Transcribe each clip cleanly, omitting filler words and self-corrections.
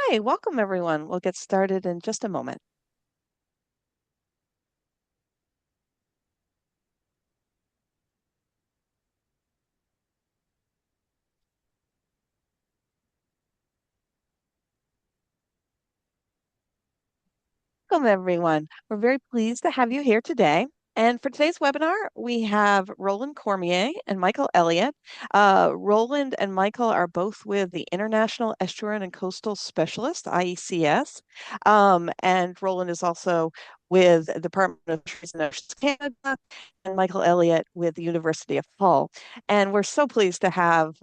Hi, welcome everyone. We'll get started in just a moment. Welcome everyone. We're very pleased to have you here today. And for today's webinar, we have Roland Cormier and Michael Elliott. Roland and Michael are both with the International Estuarine and Coastal Specialist, IECS. And Roland is also with the Department of Fisheries and Oceans Canada, and Michael Elliott with the University of Hull. And we're so pleased to have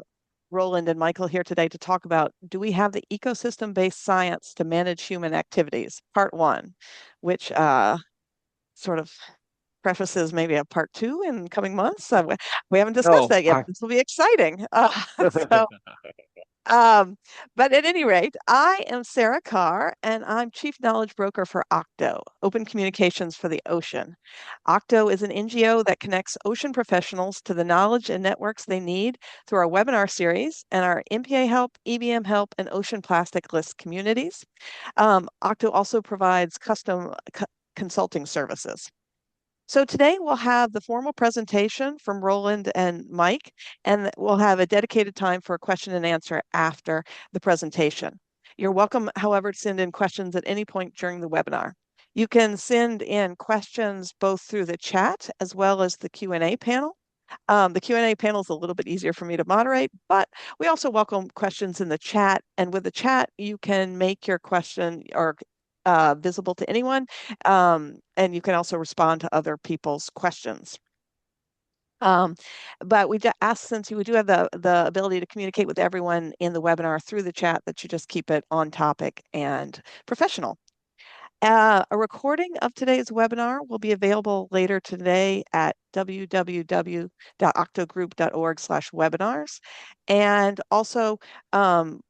Roland and Michael here today to talk about, do we have the ecosystem-based science to manage human activities? Part one, which sort of prefaces maybe a part two in coming months. We haven't discussed Oh, that yet. This will be exciting. So um, but at any rate, I am Sarah Carr, and I'm Chief Knowledge Broker for OCTO, Open Communications for the Ocean. OCTO is an NGO that connects ocean professionals to the knowledge and networks they need through our webinar series and our MPA Help, EBM Help, and Ocean Plastic List communities. OCTO also provides custom consulting services. So today we'll have the formal presentation from Roland and Mike, and we'll have a dedicated time for a question and answer after the presentation. You're welcome, however, to send in questions at any point during the webinar. You can send in questions both through the chat as well as the Q&A panel. The Q&A panel is a little bit easier for me to moderate, but we also welcome questions in the chat. And with the chat, you can make your question or visible to anyone, and you can also respond to other people's questions. But we ask, since we do have the ability to communicate with everyone in the webinar through the chat, that you just keep it on topic and professional. A recording of today's webinar will be available later today at www.octogroup.org/webinars. And also, um,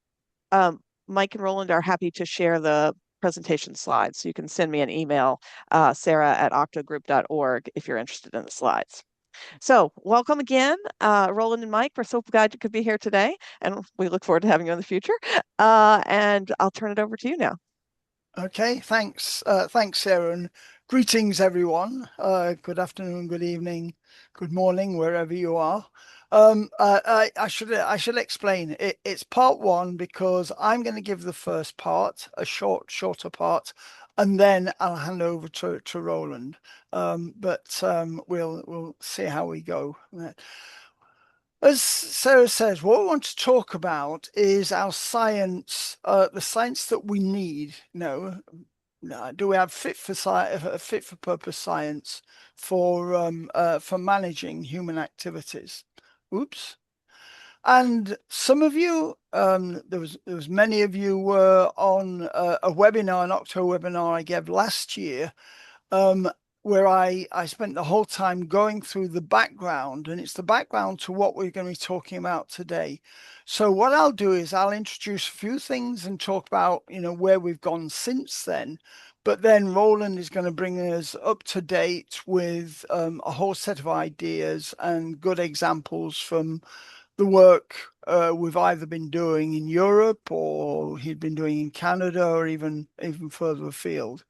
Mike and Roland are happy to share the presentation slides. So you can send me an email, sarah@octogroup.org, if you're interested in the slides. So welcome again, Roland and Mike. We're so glad you could be here today, and we look forward to having you in the future. And I'll turn it over to you now. Okay, thanks. Thanks, Sarah, and greetings, everyone. Good afternoon, good evening, good morning, wherever you are. I should explain. It's part one because I'm going to give the first part, a shorter part, and then I'll hand over to Roland. But we'll see how we go. As Sarah says, what we want to talk about is our science, the science that we need. Do we have fit for purpose science for managing human activities? Oops. And some of you, there was many of you were on a webinar, an OCTO webinar I gave last year, where I spent the whole time going through the background, and it's the background to what we're going to be talking about today. So what I'll do is I'll introduce a few things and talk about, where we've gone since then. But then Roland is going to bring us up to date with a whole set of ideas and good examples from the work we've either been doing in Europe or he'd been doing in Canada or even further afield.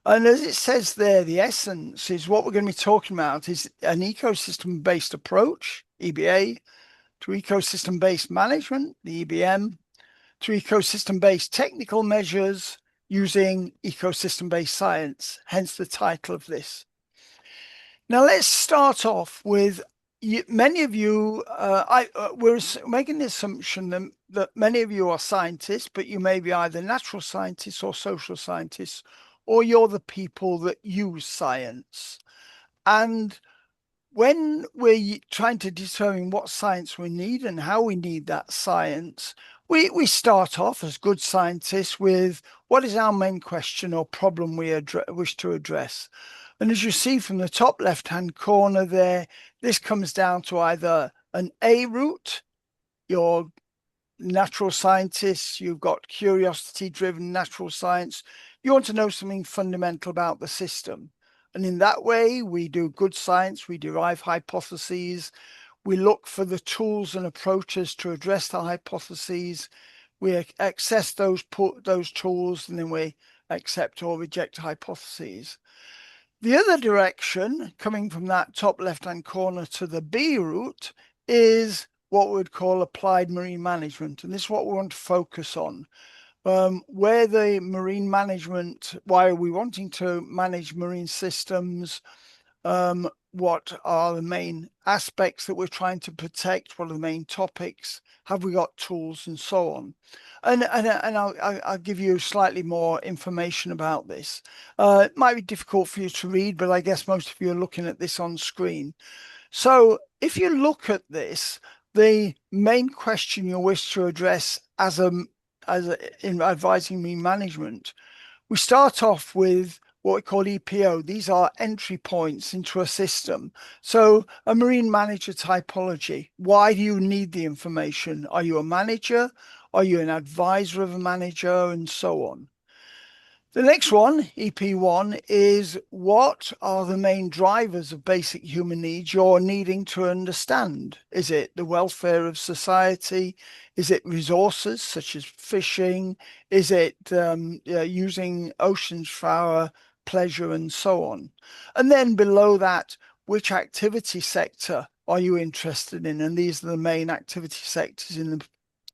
And as it says there, the essence is what we're going to be talking about is an ecosystem-based approach, EBA, to ecosystem-based management, the EBM, to ecosystem-based technical measures using ecosystem-based science, hence the title of this. Now, let's start off with many of you, we're making the assumption that many of you are scientists, but you may be either natural scientists or social scientists, or you're the people that use science. And when we're trying to determine what science we need and how we need that science, we start off as good scientists with what is our main question or problem we wish to address. And as you see from the top left-hand corner there, this comes down to either an A route, you're natural scientists, you've got curiosity-driven natural science, you want to know something fundamental about the system. And in that way, we do good science, we derive hypotheses, we look for the tools and approaches to address the hypotheses, we access those tools, and then we accept or reject hypotheses. The other direction, coming from that top left-hand corner to the B route, is what we'd call applied marine management. And this is what we want to focus on. Where the marine management, why are we wanting to manage marine systems? What are the main aspects that we're trying to protect? What are the main topics? Have we got tools and so on? And I'll give you slightly more information about this. It might be difficult for you to read, but I guess most of you are looking at this on screen. So if you look at this, the main question you wish to address in advising marine management, we start off with what we call EPO. These are entry points into a system. So a marine manager typology. Why do you need the information? Are you a manager? Are you an advisor of a manager? And so on. The next one, EP1, is what are the main drivers of basic human needs you're needing to understand? Is it the welfare of society? Is it resources such as fishing? Is it using oceans for our pleasure and so on? And then below that, which activity sector are you interested in? And these are the main activity sectors in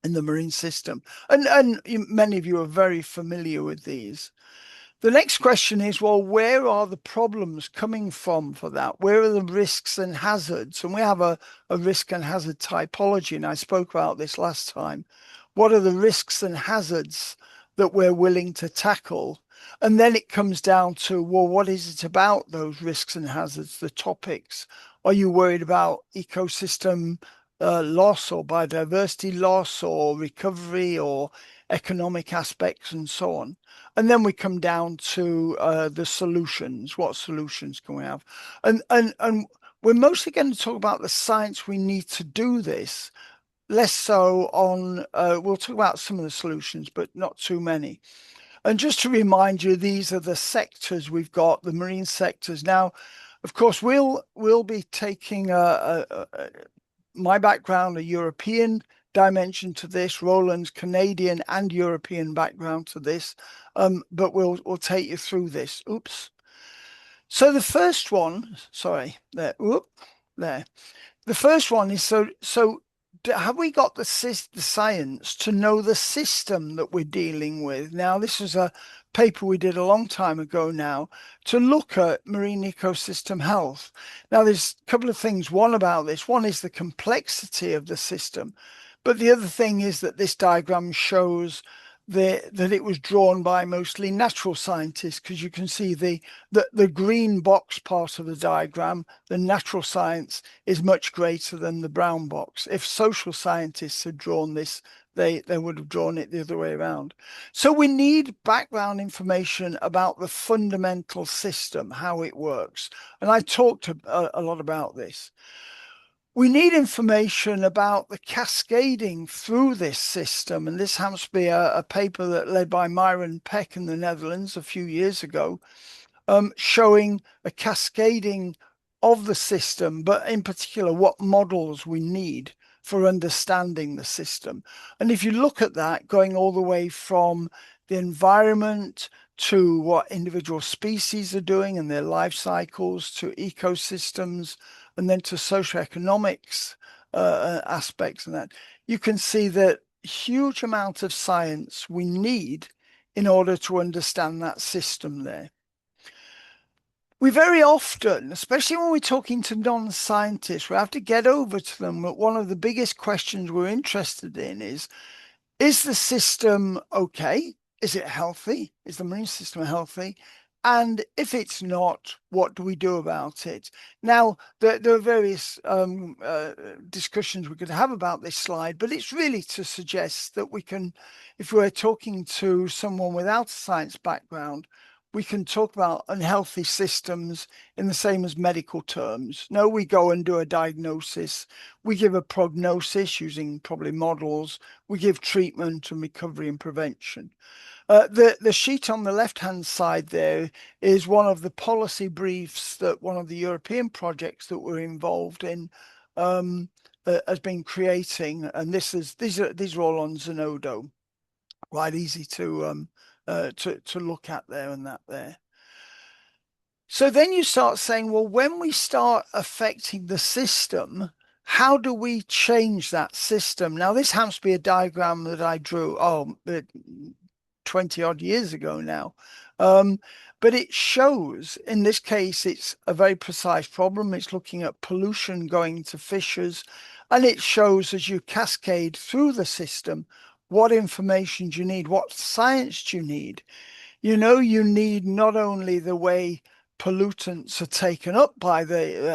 the marine system. And many of you are very familiar with these. The next question is, well, where are the problems coming from for that? Where are the risks and hazards? And we have a risk and hazard typology, and I spoke about this last time. What are the risks and hazards that we're willing to tackle? And then it comes down to, well, what is it about those risks and hazards, the topics? Are you worried about ecosystem loss or biodiversity loss or recovery or economic aspects and so on? And then we come down to the solutions. What solutions can we have? And we're mostly going to talk about the science we need to do this, less so on, we'll talk about some of the solutions, but not too many. And just to remind you, these are the sectors we've got, the marine sectors. Now, of course, we'll be taking my background, a European dimension to this, Roland's Canadian and European background to this, but we'll take you through this. Oops. So the first one, sorry, there. Whoop, there. The first one is so have we got the science to know the system that we're dealing with? Now, this was a paper we did a long time ago now to look at marine ecosystem health. Now, there's a couple of things. One about this. One is the complexity of the system. But the other thing is that this diagram shows that it was drawn by mostly natural scientists, because you can see the green box part of the diagram, the natural science is much greater than the brown box. If social scientists had drawn this, they would have drawn it the other way around. So we need background information about the fundamental system, how it works. And I talked a lot about this. We need information about the cascading through this system. And this happens to be a paper that led by Myron Peck in the Netherlands a few years ago, showing a cascading of the system, but in particular, what models we need for understanding the system. And if you look at that, going all the way from the environment to what individual species are doing and their life cycles, to ecosystems, and then to socioeconomics aspects and that, you can see that huge amount of science we need in order to understand that system there. We very often, especially when we're talking to non-scientists, we have to get over to them that one of the biggest questions we're interested in is the system okay? Is it healthy? Is the marine system healthy? And if it's not, what do we do about it? Now, there are various discussions we could have about this slide, but it's really to suggest that we can, if we're talking to someone without a science background, we can talk about unhealthy systems in the same as medical terms. No, we go and do a diagnosis. We give a prognosis using probably models. We give treatment and recovery and prevention. The sheet on the left-hand side there is one of the policy briefs that one of the European projects that we're involved in has been creating, and these are all on Zenodo. quite easy to look at there and that there. So then you start saying, well, when we start affecting the system, how do we change that system? Now, this happens to be a diagram that I drew, 20 odd years ago now. But it shows, in this case, it's a very precise problem. It's looking at pollution going to fissures, and it shows as you cascade through the system, what information do you need? What science do you need? You need not only the way pollutants are taken up by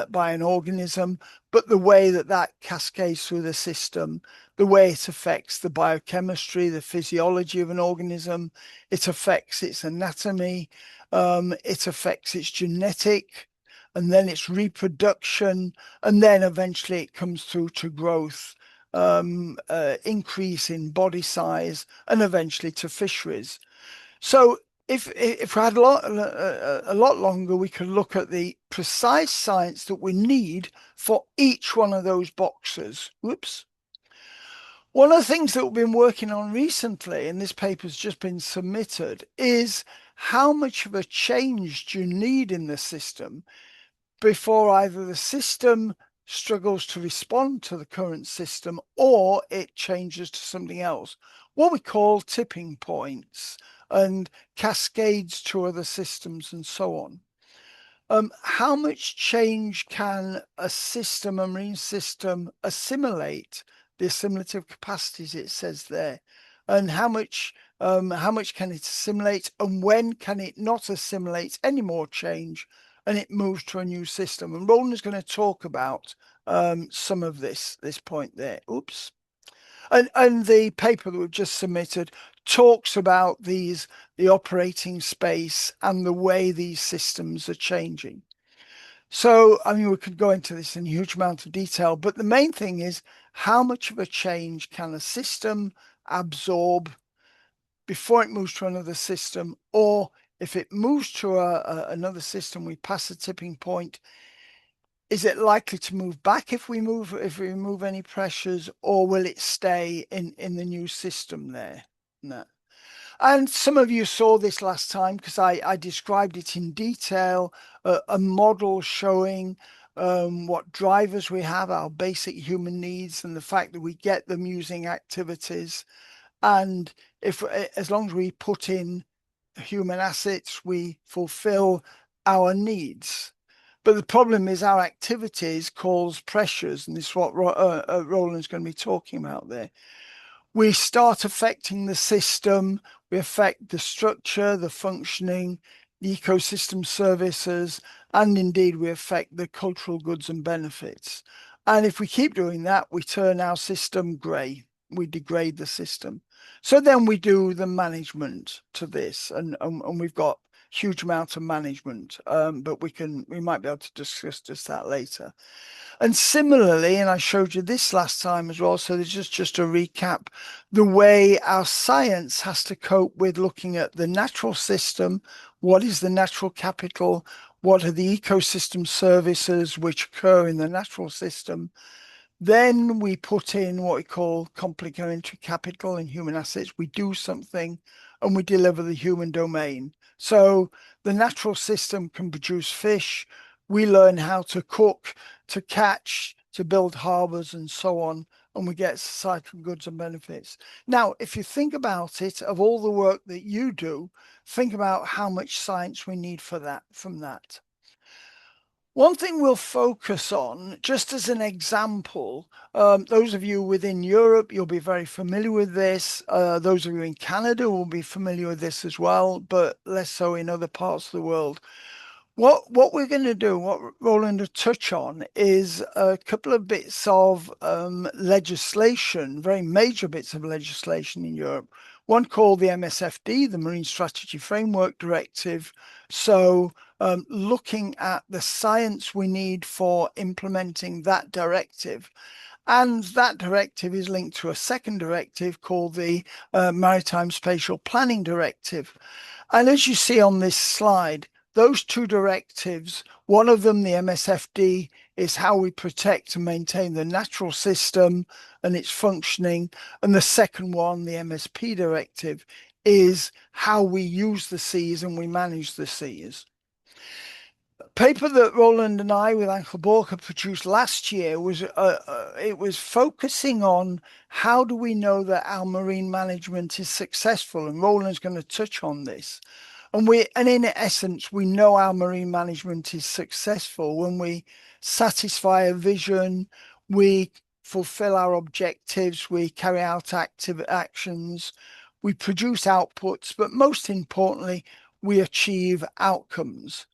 by an organism, but the way that that cascades through the system, the way it affects the biochemistry, the physiology of an organism, it affects its anatomy, it affects its genetic, and then its reproduction, and then eventually it comes through to growth, increase in body size, and eventually to fisheries. So if we had a lot longer, we could look at the precise science that we need for each one of those boxes. Whoops. One of the things that we've been working on recently, and this paper's just been submitted, is how much of a change do you need in the system before either the system struggles to respond to the current system or it changes to something else, what we call tipping points and cascades to other systems and so on. How much change can a system, a marine system, assimilate? The assimilative capacities, it says there, and how much can it assimilate, and when can it not assimilate any more change and it moves to a new system? And Roland is going to talk about some of this point there. Oops. And the paper that we've just submitted talks about the operating space and the way these systems are changing. So, I mean, we could go into this in a huge amount of detail, but the main thing is how much of a change can a system absorb before it moves to another system, or if it moves to another system, we pass a tipping point. Is it likely to move back if we remove any pressures, or will it stay in the new system there? No. And some of you saw this last time because I described it in detail, a model showing what drivers we have, our basic human needs, and the fact that we get them using activities. And as long as we put in human assets, we fulfill our needs. But the problem is our activities cause pressures, and this is what Roland's going to be talking about there. We start affecting the system, we affect the structure, the functioning, the ecosystem services, and indeed we affect the cultural goods and benefits. And if we keep doing that, we turn our system grey. We degrade the system. So then we do the management to this, and we've got huge amount of management, but we might be able to discuss just that later. And similarly, and I showed you this last time as well, so there's just a recap, the way our science has to cope with looking at the natural system, what is the natural capital, what are the ecosystem services which occur in the natural system. Then we put in what we call complementary capital and human assets. We do something and we deliver the human domain. So the natural system can produce fish. We learn how to cook, to catch, to build harbors and so on, and we get societal goods and benefits. Now, if you think about it, of all the work that you do, think about how much science we need for that, from that. One thing we'll focus on, just as an example, those of you within Europe, you'll be very familiar with this. Those of you in Canada will be familiar with this as well, but less so in other parts of the world. What we're going to do, what Roland will touch on, is a couple of bits of legislation, very major bits of legislation in Europe. One called the MSFD, the Marine Strategy Framework Directive. So looking at the science we need for implementing that directive. And that directive is linked to a second directive called the Maritime Spatial Planning Directive. And as you see on this slide, those two directives, one of them, the MSFD, is how we protect and maintain the natural system and its functioning. And the second one, the MSP directive, is how we use the seas and we manage the seas. A paper that Roland and I with Ankel Borka produced last year was it was focusing on how do we know that our marine management is successful, and Roland's going to touch on this. And in essence, we know our marine management is successful when we satisfy a vision, we fulfill our objectives, we carry out active actions, we produce outputs, but most importantly, we achieve outcomes.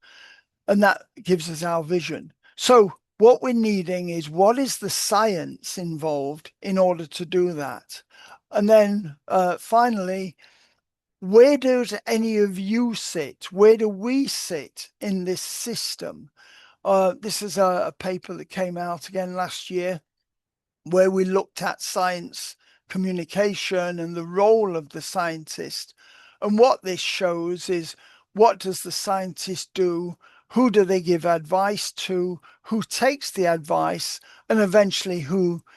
And that gives us our vision. So what we're needing is, what is the science involved in order to do that? And then finally, where does any of you sit? Where do we sit in this system? This is a paper that came out again last year where we looked at science communication and the role of the scientist. And what this shows is, what does the scientist do? Who do they give advice to? Who takes the advice? And eventually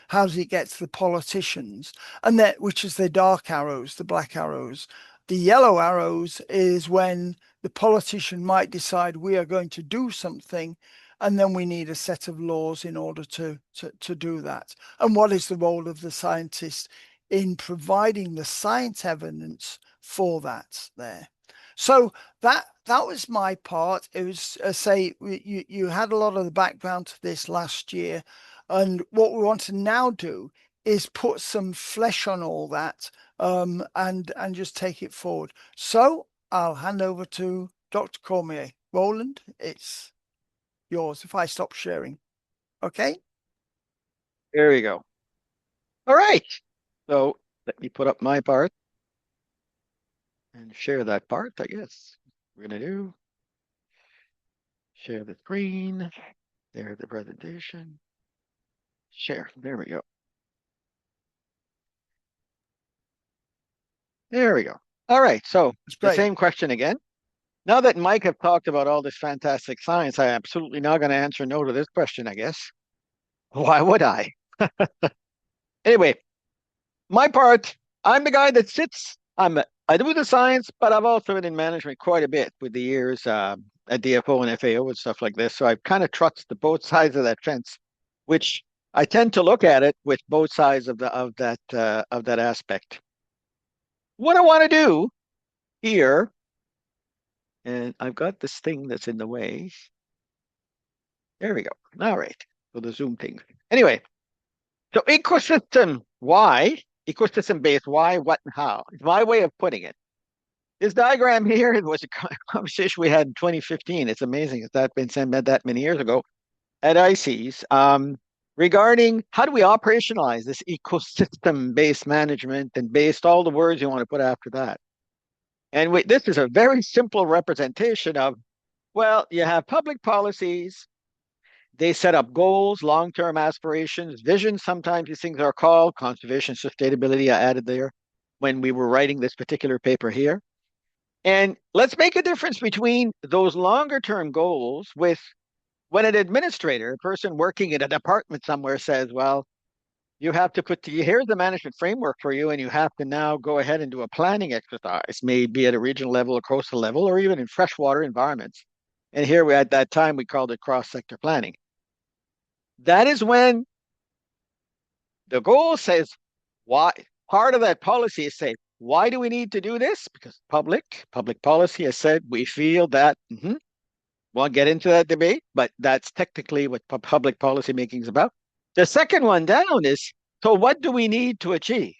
how does it get to the politicians? And that, which is the dark arrows, the black arrows. The yellow arrows is when the politician might decide we are going to do something, and then we need a set of laws in order to do that. And what is the role of the scientist in providing the science evidence for that there? So that was my part. It was, you had a lot of the background to this last year. And what we want to now do is put some flesh on all that, and just take it forward. So I'll hand over to Dr. Cormier. Roland, it's yours if I stop sharing. Okay? There we go. All right. So let me put up my part and share that part, I guess. We're going to do share the screen. There's the presentation. Share. There we go. There we go. All right. So the same question again. Now that Mike have talked about all this fantastic science, I am absolutely not going to answer no to this question, I guess. Why would I? Anyway, my part, I'm the guy that sits. I do the science, but I've also been in management quite a bit with the years at DFO and FAO and stuff like this. So I've kind of trusted the both sides of that fence, which I tend to look at it with both sides of that aspect. What I want to do here, and I've got this thing that's in the way. There we go. All right. So the Zoom thing. Anyway, so ecosystem, why? Ecosystem based, why, what, and how? It's my way of putting it. This diagram here, it was a conversation we had in 2015. It's amazing. It's been sent that many years ago at IECS, regarding how do we operationalize this ecosystem-based management and based all the words you want to put after that. And this is a very simple representation of, well, you have public policies. They set up goals, long-term aspirations, visions. Sometimes these things are called conservation, sustainability. I added there when we were writing this particular paper here. And let's make a difference between those longer-term goals with when an administrator, a person working in a department somewhere says, well, you have to here's the management framework for you, and you have to now go ahead and do a planning exercise, maybe at a regional level, a coastal level, or even in freshwater environments. And here at that time, we called it cross-sector planning. That is when the goal says, why? Part of that policy is say, why do we need to do this? Because public policy has said we feel that, won't get into that debate, but that's technically what public policy making is about. The second one down is, so what do we need to achieve?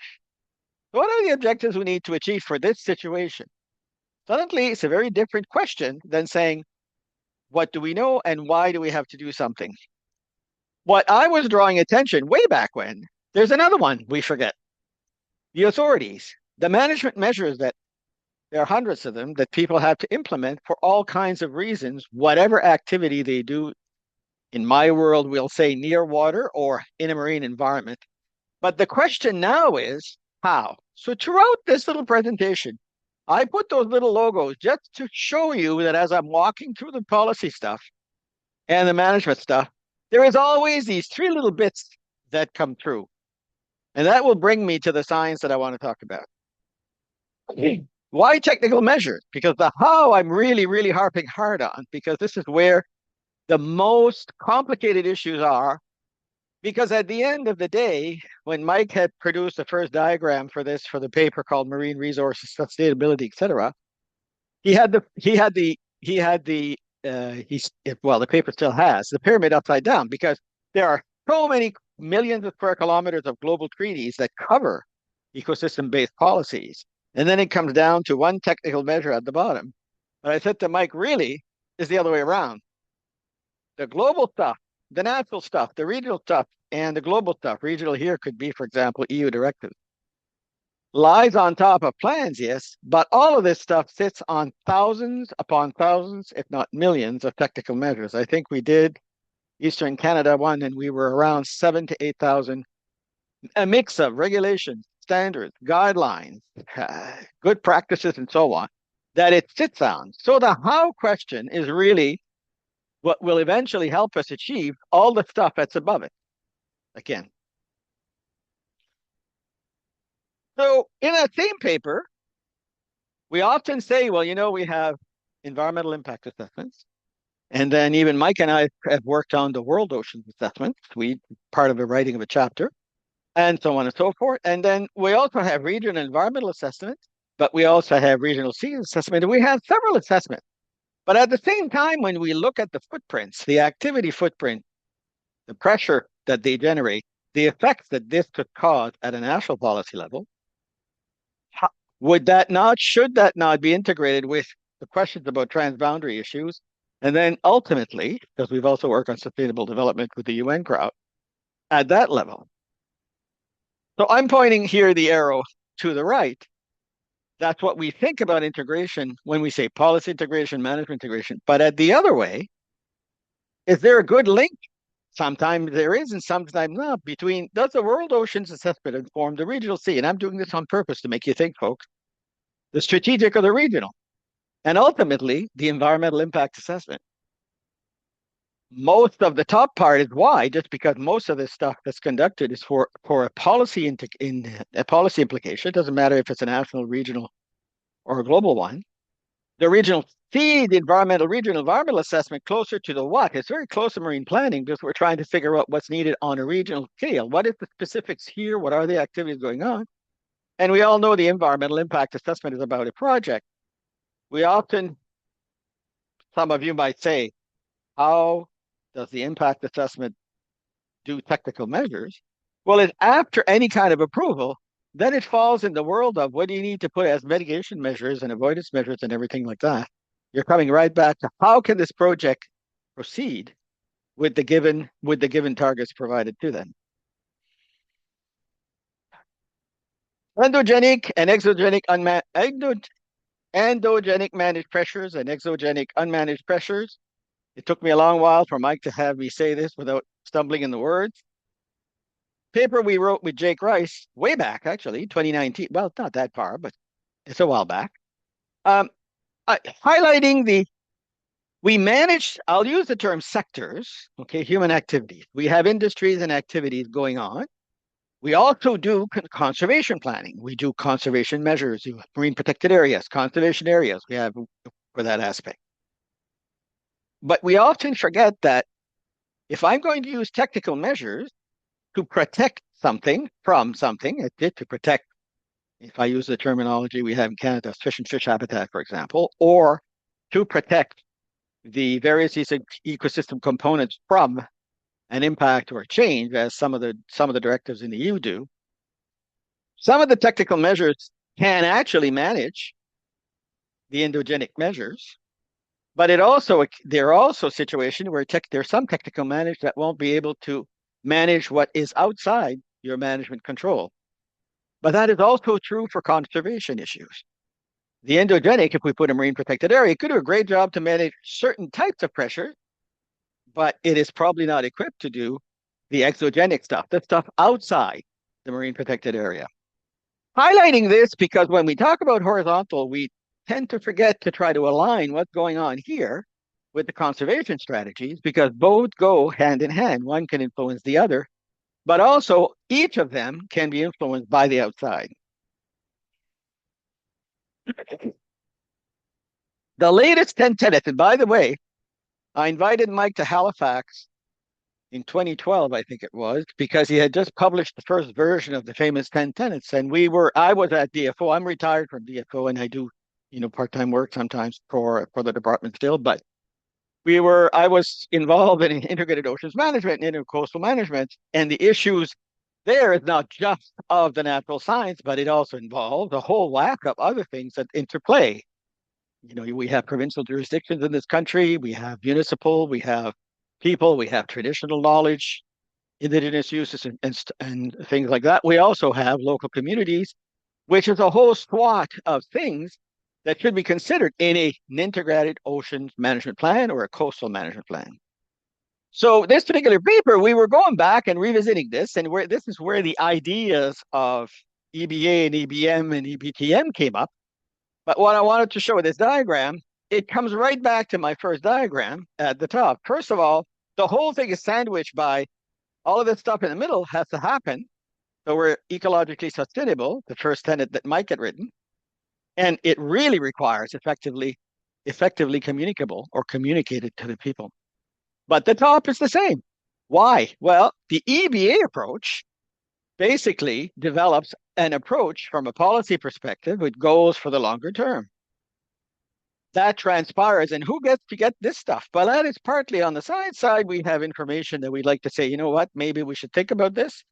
What are the objectives we need to achieve for this situation? Suddenly, it's a very different question than saying, what do we know and why do we have to do something? What I was drawing attention way back when, there's another one we forget. The authorities, the management measures that there are hundreds of them that people have to implement for all kinds of reasons, whatever activity they do. In my world, we'll say near water or in a marine environment. But the question now is how? So throughout this little presentation, I put those little logos just to show you that as I'm walking through the policy stuff and the management stuff, there is always these three little bits that come through. And that will bring me to the science that I want to talk about. Why technical measures? Because the how I'm really, really harping hard on, because this is where the most complicated issues are. Because at the end of the day, when Mike had produced the first diagram for this, for the paper called Marine Resources Sustainability, etc., the paper still has the pyramid upside down, because there are so many millions of square kilometers of global treaties that cover ecosystem-based policies. And then it comes down to one technical measure at the bottom. But I said to Mike, really, is the other way around. The global stuff, the national stuff, the regional stuff, and the global stuff, regional here could be, for example, EU directives, lies on top of plans, yes, but all of this stuff sits on thousands upon thousands, if not millions, of technical measures. I think we did Eastern Canada one, and we were around 7,000 to 8,000, a mix of regulations, standards, guidelines, good practices, and so on, that it sits on. So the how question is really what will eventually help us achieve all the stuff that's above it. Again. So in that same paper, we often say, well, we have environmental impact assessments. And then even Mike and I have worked on the world oceans assessment. Part of the writing of a chapter, and so on and so forth. And then we also have regional environmental assessment, but we also have regional sea assessment. And we have several assessments. But at the same time, when we look at the footprints, the activity footprint, the pressure that they generate, the effects that this could cause at a national policy level, should that not be integrated with the questions about transboundary issues? And then ultimately, because we've also worked on sustainable development with the UN crowd, at that level. So I'm pointing here the arrow to the right. That's what we think about integration when we say policy integration, management integration. But at the other way, is there a good link? Sometimes there is, and sometimes not, between does the world oceans assessment inform the regional sea? And I'm doing this on purpose to make you think, folks. The strategic or the regional, and ultimately the environmental impact assessment. Most of the top part is why, just because most of this stuff that's conducted is for a policy a policy implication. It doesn't matter if it's a national, regional, or a global one. The regional sea, the regional environmental assessment, closer to the what? It's very close to marine planning, because we're trying to figure out what's needed on a regional scale. What is the specifics here? What are the activities going on? And we all know the environmental impact assessment is about a project. We often, some of you might say, how does the impact assessment do technical measures? Well, it's after any kind of approval, then it falls in the world of what do you need to put as mitigation measures and avoidance measures and everything like that. You're coming right back to how can this project proceed with the given targets provided to them. Endogenic and exogenic endogenic managed pressures and exogenic unmanaged pressures. It took me a long while for Mike to have me say this without stumbling in the words. Paper we wrote with Jake Rice way back, actually, 2019. Well, it's not that far, but it's a while back. Highlighting we manage, I'll use the term sectors, okay, human activities. We have industries and activities going on. We also do conservation planning. We do conservation measures, marine protected areas, conservation areas we have for that aspect. But we often forget that if I'm going to use technical measures to protect something from something, to protect, if I use the terminology we have in Canada, fish and fish habitat, for example, or to protect the various ecosystem components from an impact or a change, as some of the directives in the EU do, some of the technical measures can actually manage the endogenic measures, but there are also situations where there's some technical managers that won't be able to manage what is outside your management control. But that is also true for conservation issues. The endogenic, if we put a marine protected area, could do a great job to manage certain types of pressure, but it is probably not equipped to do the exogenic stuff, the stuff outside the marine protected area. Highlighting this because when we talk about horizontal, we tend to forget to try to align what's going on here with the conservation strategies because both go hand in hand. One can influence the other, but also each of them can be influenced by the outside. The latest 10 tenets, and by the way, I invited Mike to Halifax in 2012, I think it was, because he had just published the first version of the famous 10 tenets. And I was at DFO. I'm retired from DFO and I do, part-time work sometimes for the department still, but I was involved in integrated oceans management and intercoastal management. And the issues there is not just of the natural science, but it also involves a whole whack of other things that interplay. We have provincial jurisdictions in this country, we have municipal, we have people, we have traditional knowledge, indigenous uses, and things like that. We also have local communities, which is a whole swath of things that should be considered in an integrated oceans management plan or a coastal management plan. So this particular paper, we were going back and revisiting this, and this is where the ideas of EBA and EBM and EBTM came up. But what I wanted to show with this diagram, it comes right back to my first diagram at the top. First of all, the whole thing is sandwiched by all of this stuff in the middle has to happen. So we're ecologically sustainable, the first tenet that Mike had written. And it really requires effectively communicable or communicated to the people. But the top is the same. Why? Well, the EBA approach basically develops an approach from a policy perspective with goals for the longer term. That transpires, and who gets to get this stuff? Well, that is partly on the science side. We have information that we'd like to say, you know what, maybe we should think about this.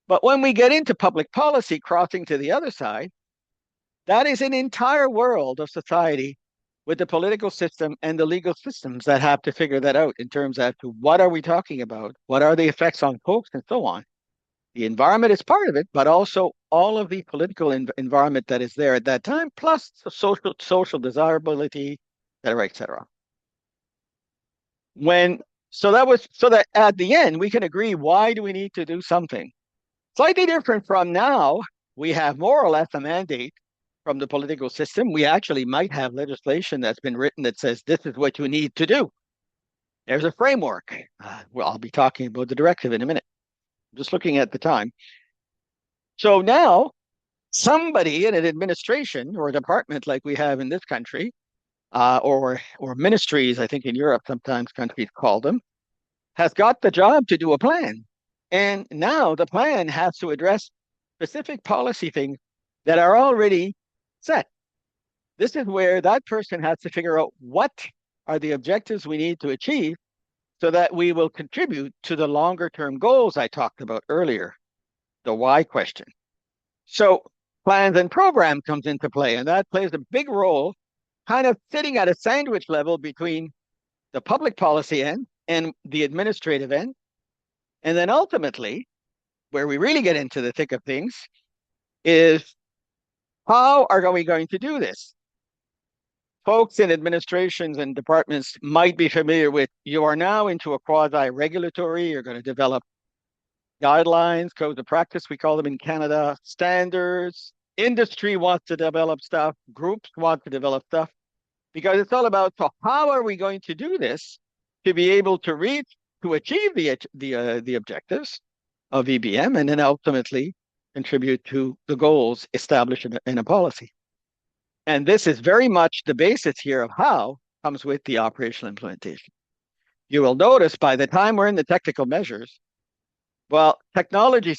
But when we get into public policy crossing to the other side, that is an entire world of society with the political system and the legal systems that have to figure that out in terms of what are we talking about? What are the effects on folks and so on? The environment is part of it, but also all of the political environment that is there at that time, plus the social desirability, et cetera. So that at the end, we can agree, why do we need to do something? Slightly different from now, we have more or less a mandate from the political system. We actually might have legislation that's been written that says, this is what you need to do. There's a framework. Well, I'll be talking about the directive in a minute. Just looking at the time. So now somebody in an administration or a department like we have in this country, or ministries, I think in Europe, sometimes countries call them, has got the job to do a plan. And now the plan has to address specific policy things that are already set. This is where that person has to figure out what are the objectives we need to achieve so that we will contribute to the longer term goals I talked about earlier, the why question. So plans and program comes into play, and that plays a big role, kind of sitting at a sandwich level between the public policy end and the administrative end. And then ultimately, where we really get into the thick of things is, how are we going to do this? Folks in administrations and departments might be familiar with, you are now into a quasi-regulatory, you're going to develop guidelines, codes of practice, we call them in Canada, standards. Industry wants to develop stuff, groups want to develop stuff, because it's all about, so how are we going to do this to be able to achieve the objectives of EBM and then ultimately contribute to the goals established in a policy. And this is very much the basis here of how comes with the operational implementation. You will notice by the time we're in the technical measures, well, technologically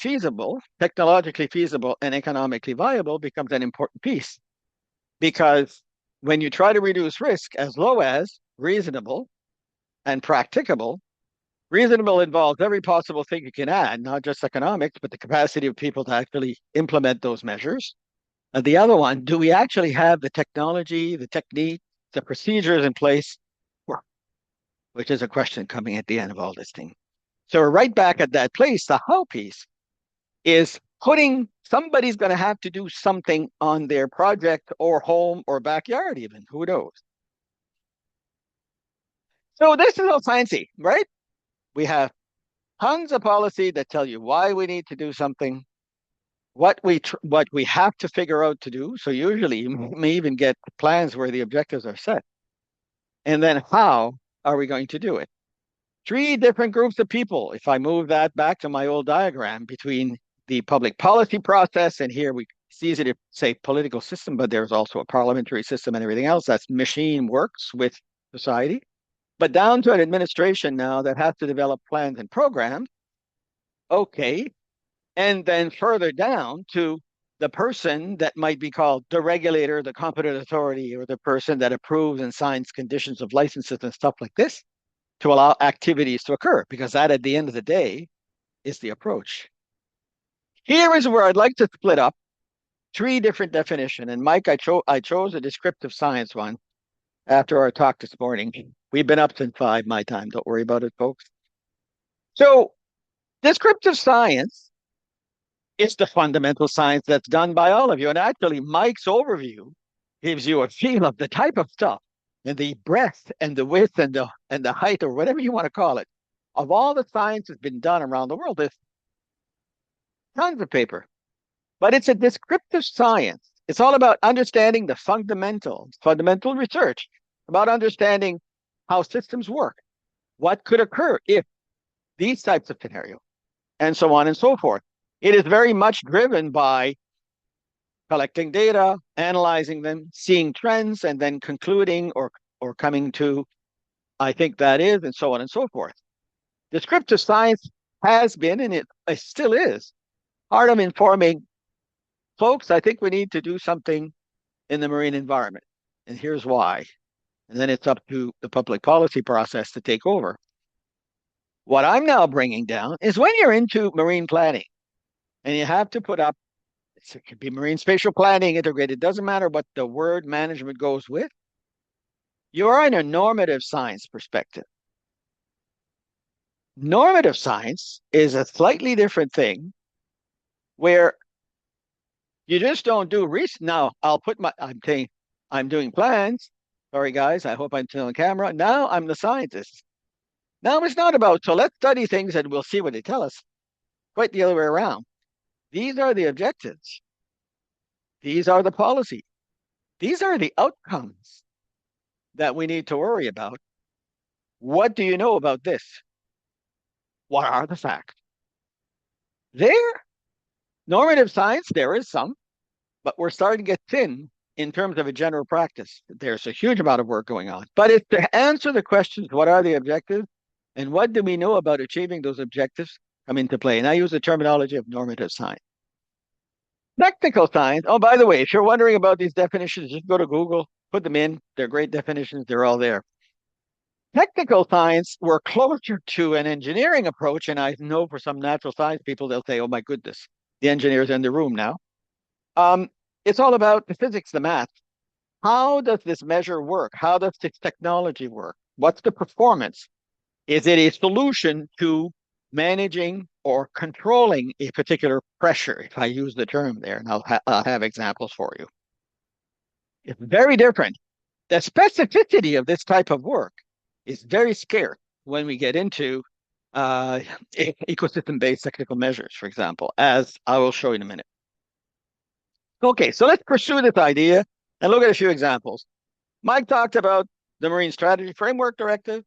feasible and economically viable becomes an important piece. Because when you try to reduce risk as low as reasonable and practicable, reasonable involves every possible thing you can add, not just economics, but the capacity of people to actually implement those measures. And the other one, do we actually have the technology, the technique, the procedures in place? Which is a question coming at the end of all this thing. So we're right back at that place. The how piece is somebody's going to have to do something on their project or home or backyard even, who knows? So this is all fancy, right? We have tons of policy that tell you why we need to do something. what we have to figure out to do. So usually you may even get plans where the objectives are set. And then how are we going to do it? Three different groups of people. If I move that back to my old diagram between the public policy process, and here it's easy to say political system, but there's also a parliamentary system and everything else. That's machine works with society. But down to an administration now that has to develop plans and programs. Okay. And then further down to the person that might be called the regulator, the competent authority, or the person that approves and signs conditions of licenses and stuff like this to allow activities to occur, because that at the end of the day is the approach. Here is where I'd like to split up three different definitions. And Mike, I chose a descriptive science one after our talk this morning. We've been up since 5 my time. Don't worry about it, folks. So descriptive science is the fundamental science that's done by all of you. And actually, Mike's overview gives you a feel of the type of stuff and the breadth and the width and the height, or whatever you want to call it, of all the science that's been done around the world. There's tons of paper, but it's a descriptive science. It's all about understanding the fundamental research, about understanding how systems work, what could occur if these types of scenarios, and so on and so forth. It is very much driven by collecting data, analyzing them, seeing trends, and then concluding or coming to, I think that is, and so on and so forth. Descriptive science has been, and it still is, part of informing folks. I think we need to do something in the marine environment, and here's why. And then it's up to the public policy process to take over. What I'm now bringing down is when you're into marine planning, and you have to put up, it could be marine spatial planning, integrated, doesn't matter what the word management goes with. You're in a normative science perspective. Normative science is a slightly different thing where you just don't do research. Now, I'm doing plans. Sorry, guys, I hope I'm still on camera. Now I'm the scientist. Now it's not about, so let's study things and we'll see what they tell us. Quite the other way around. These are the objectives. These are the policy. These are the outcomes that we need to worry about. What do you know about this? What are the facts? Normative science, there is some, but we're starting to get thin in terms of a general practice. There's a huge amount of work going on. But it's to answer the questions, what are the objectives? And what do we know about achieving those objectives come into play? And I use the terminology of normative science. Technical science. Oh, by the way, if you're wondering about these definitions, just go to Google, put them in. They're great definitions. They're all there. Technical science, we're closer to an engineering approach. And I know for some natural science people, they'll say, oh my goodness, the engineer's in the room now. It's all about the physics, the math. How does this measure work? How does this technology work? What's the performance? Is it a solution to managing or controlling a particular pressure, if I use the term there, and I'll have examples for you. It's very different. The specificity of this type of work is very scarce when we get into ecosystem-based technical measures, for example, as I will show you in a minute. Okay, so let's pursue this idea and look at a few examples. Mike talked about the Marine Strategy Framework Directive.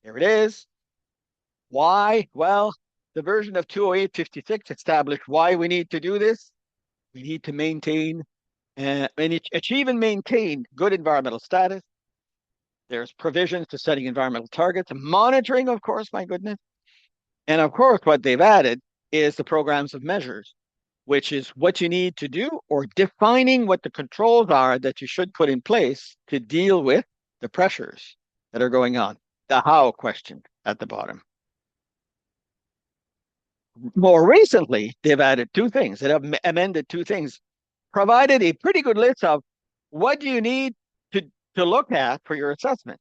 Here it is. Why? Well, the version of 208-56 established why we need to do this. We need to maintain and achieve and maintain good environmental status. There's provisions to setting environmental targets, monitoring, of course, my goodness. And of course, what they've added is the programs of measures, which is what you need to do or defining what the controls are that you should put in place to deal with the pressures that are going on. The how question at the bottom. More recently, they've added two things. They have amended two things, provided a pretty good list of what do you need to look at for your assessment.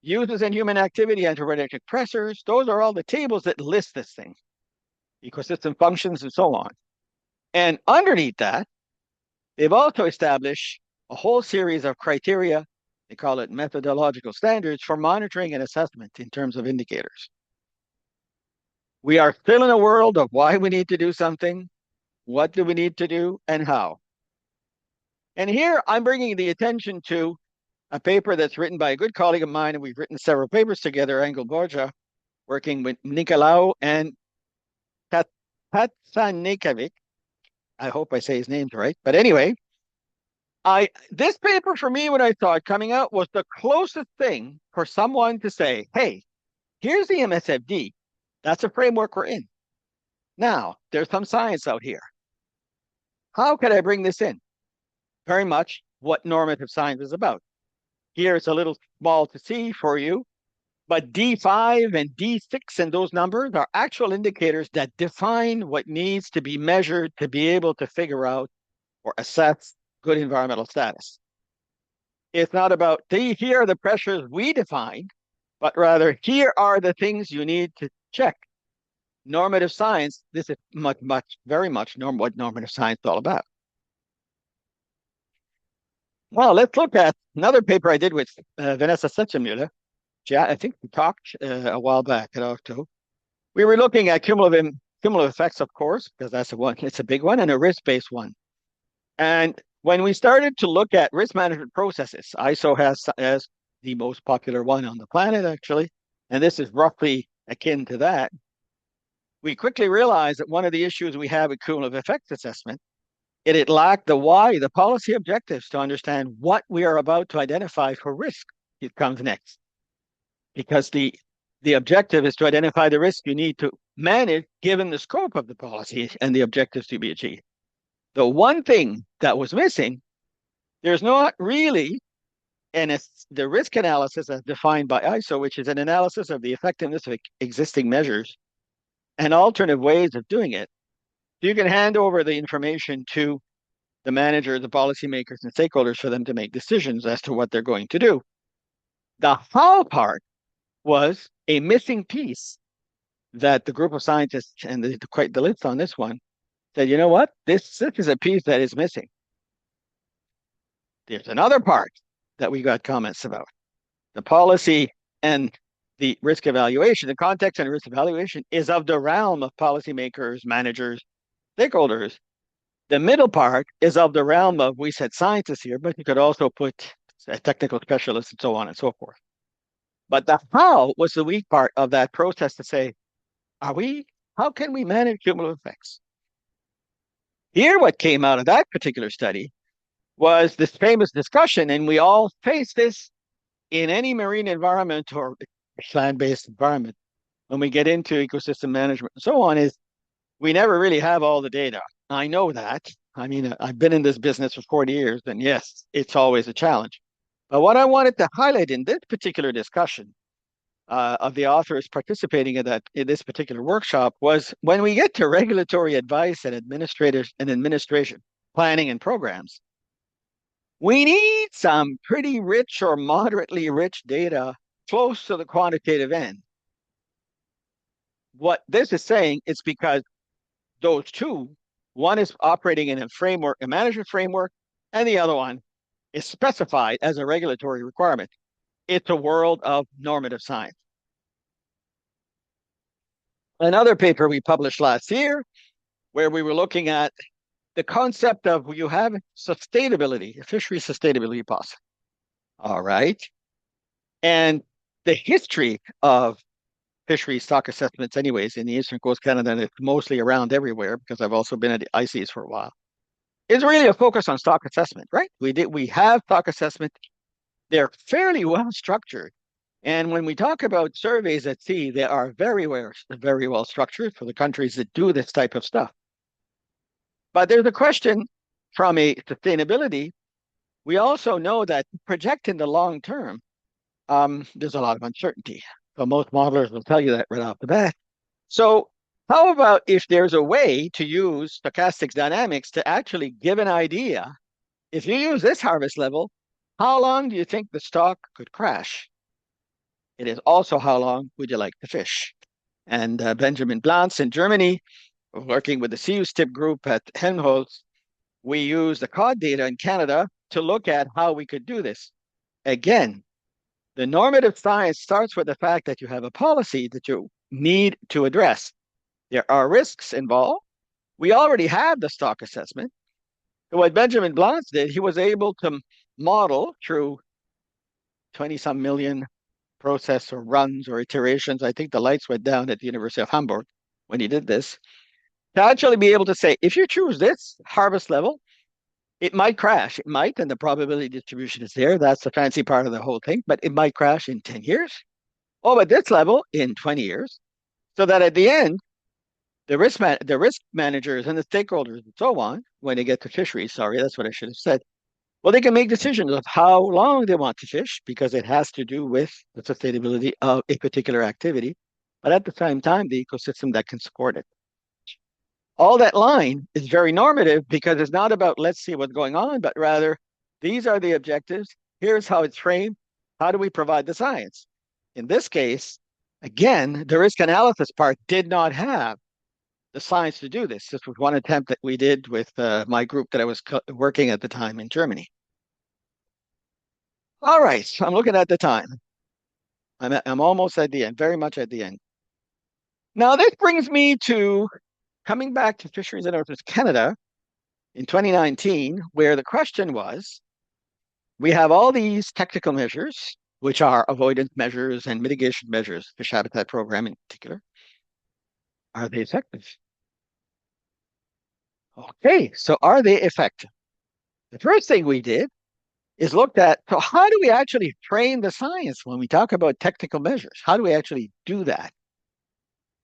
Uses in human activity, anthropogenetic pressures, those are all the tables that list this thing. Ecosystem functions and so on. And underneath that, they've also established a whole series of criteria, they call it methodological standards, for monitoring and assessment in terms of indicators. We are still in a world of why we need to do something. What do we need to do and how? And here I'm bringing the attention to a paper that's written by a good colleague of mine, and we've written several papers together, Angel Borja, working with Nicolau and Patsanikovic. I hope I say his names right. But anyway, this paper for me, when I saw it coming out, was the closest thing for someone to say, hey, here's the MSFD. That's a framework we're in. Now, there's some science out here. How could I bring this in? Very much what normative science is about. Here it's a little small to see for you, but D5 and D6 and those numbers are actual indicators that define what needs to be measured to be able to figure out or assess good environmental status. It's not about here are the pressures we define, but rather here are the things you need to check. Normative science, this is very much what normative science is all about. Well, let's look at another paper I did with Vanessa Setchemüller. I think we talked a while back at OCTO. We were looking at cumulative effects, of course, because that's it's a big one, and a risk-based one. And when we started to look at risk management processes, ISO has the most popular one on the planet, actually, and this is roughly akin to that. We quickly realized that one of the issues we have with cumulative effects assessment, it lacked the policy objectives to understand what we are about to identify for risk. It comes next. Because the objective is to identify the risk you need to manage given the scope of the policy and the objectives to be achieved. The one thing that was missing, there's not really the risk analysis as defined by ISO, which is an analysis of the effectiveness of existing measures and alternative ways of doing it. You can hand over the information to the manager, the policymakers, and stakeholders for them to make decisions as to what they're going to do. The how part was a missing piece that the group of scientists, and the list on this one, said, you know what? This is a piece that is missing. There's another part that we got comments about. The policy and the risk evaluation, the context and risk evaluation is of the realm of policymakers, managers, stakeholders. The middle part is of the realm of, we said scientists here, but you could also put technical specialists and so on and so forth. But the how was the weak part of that process to say, how can we manage cumulative effects? Here, what came out of that particular study was this famous discussion, and we all face this in any marine environment or land-based environment when we get into ecosystem management and so on, is we never really have all the data. I know that. I mean, I've been in this business for 40 years, and yes, it's always a challenge. But what I wanted to highlight in this particular discussion of the authors participating in this particular workshop was when we get to regulatory advice and administration, planning and programs, we need some pretty rich or moderately rich data close to the quantitative end. What this is saying is because those two, one is operating in a management framework, and the other one is specified as a regulatory requirement. It's a world of normative science. Another paper we published last year, where we were looking at the concept of you have sustainability, fishery sustainability policy. All right. And the history of fishery stock assessments, anyways, in the Eastern Coast Canada, and it's mostly around everywhere because I've also been at the IECS for a while, is really a focus on stock assessment, right? We have stock assessment. They're fairly well structured. And when we talk about surveys at sea, they are very well structured for the countries that do this type of stuff. But there's a question from a sustainability. We also know that project in the long term, there's a lot of uncertainty. So most modelers will tell you that right off the bat. So how about if there's a way to use stochastic dynamics to actually give an idea, if you use this harvest level, how long do you think the stock could crash? It is also how long would you like to fish? And Benjamin Blantz in Germany, working with the CU-STIP group at Helmholtz, we use the cod data in Canada to look at how we could do this. Again, the normative science starts with the fact that you have a policy that you need to address. There are risks involved. we already have the stock assessment. So what Benjamin Blance did, he was able to model through 20 some million process or runs or iterations. I think the lights went down at the University of Hamburg when he did this, to actually be able to say, if you choose this harvest level, it might crash. It might, and the probability distribution is there. That's the fancy part of the whole thing, but it might crash in 10 years. Oh, at this level in 20 years. So that at the end, the risk managers and the stakeholders and so on, when they get to fisheries, sorry, that's what I should have said. Well, they can make decisions of how long they want to fish because it has to do with the sustainability of a particular activity, but at the same time, the ecosystem that can support it. All that line is very normative because it's not about let's see what's going on, but rather these are the objectives. Here's how it's framed. How do we provide the science? In this case, again, the risk analysis part did not have the science to do this. This was one attempt that we did with my group that I was working at the time in Germany. All right, so I'm looking at the time. I'm almost at the end, very much at the end. Now, this brings me to coming back to Fisheries and Oceans Canada in 2019, where the question was, we have all these technical measures, which are avoidance measures and mitigation measures, fish habitat program in particular. Are they effective? Okay, so are they effective? The first thing we did is looked at, so how do we actually train the science when we talk about technical measures? How do we actually do that?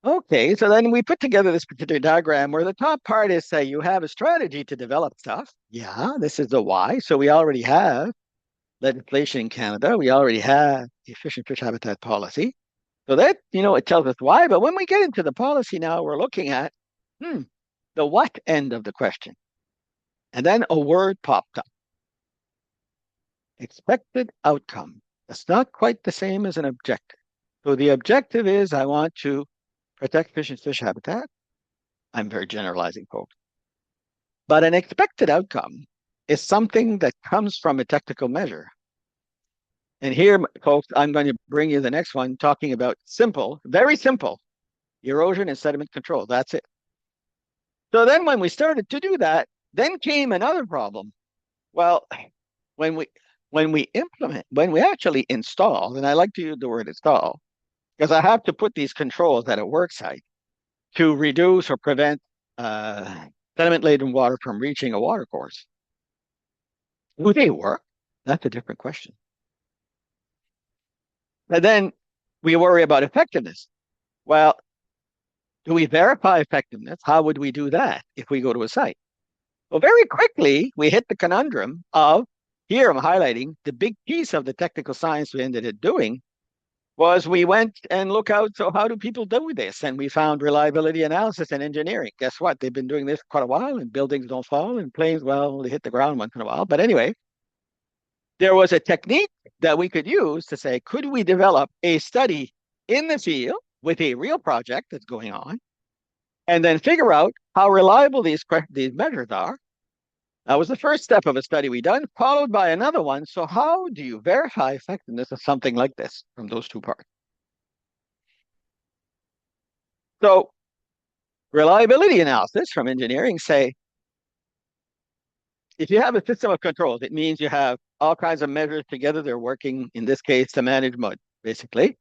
Okay, so then we put together this particular diagram where the top part is, say, you have a strategy to develop stuff. Yeah, this is the why. So we already have legislation in Canada. We already have the efficient fish habitat policy. So that, it tells us why. But when we get into the policy now, we're looking at, the what end of the question. And then a word popped up. Expected outcome. That's not quite the same as an objective. So the objective is I want to protect fish and fish habitat. I'm very generalizing, folks. But an expected outcome is something that comes from a technical measure. And here, folks, I'm going to bring you the next one talking about simple, very simple, erosion and sediment control. That's it. So then when we started to do that, then came another problem. Well, when we actually install, and I like to use the word install, because I have to put these controls at a work site to reduce or prevent sediment-laden water from reaching a watercourse. Do they work? That's a different question. And then we worry about effectiveness. Well, do we verify effectiveness? How would we do that if we go to a site? Well, very quickly, we hit the conundrum of, here I'm highlighting, the big piece of the technical science we ended up doing was we went and look out, so how do people do this? And we found reliability analysis and engineering. Guess what? They've been doing this quite a while, and buildings don't fall, and planes, well, they hit the ground once in a while. But anyway, there was a technique that we could use to say, could we develop a study in the field with a real project that's going on, and then figure out how reliable these measures are? That was the first step of a study we done, followed by another one. So how do you verify effectiveness of something like this from those two parts? So reliability analysis from engineering say, if you have a system of controls, it means you have all kinds of measures together. They're working, in this case, to manage mud, basically.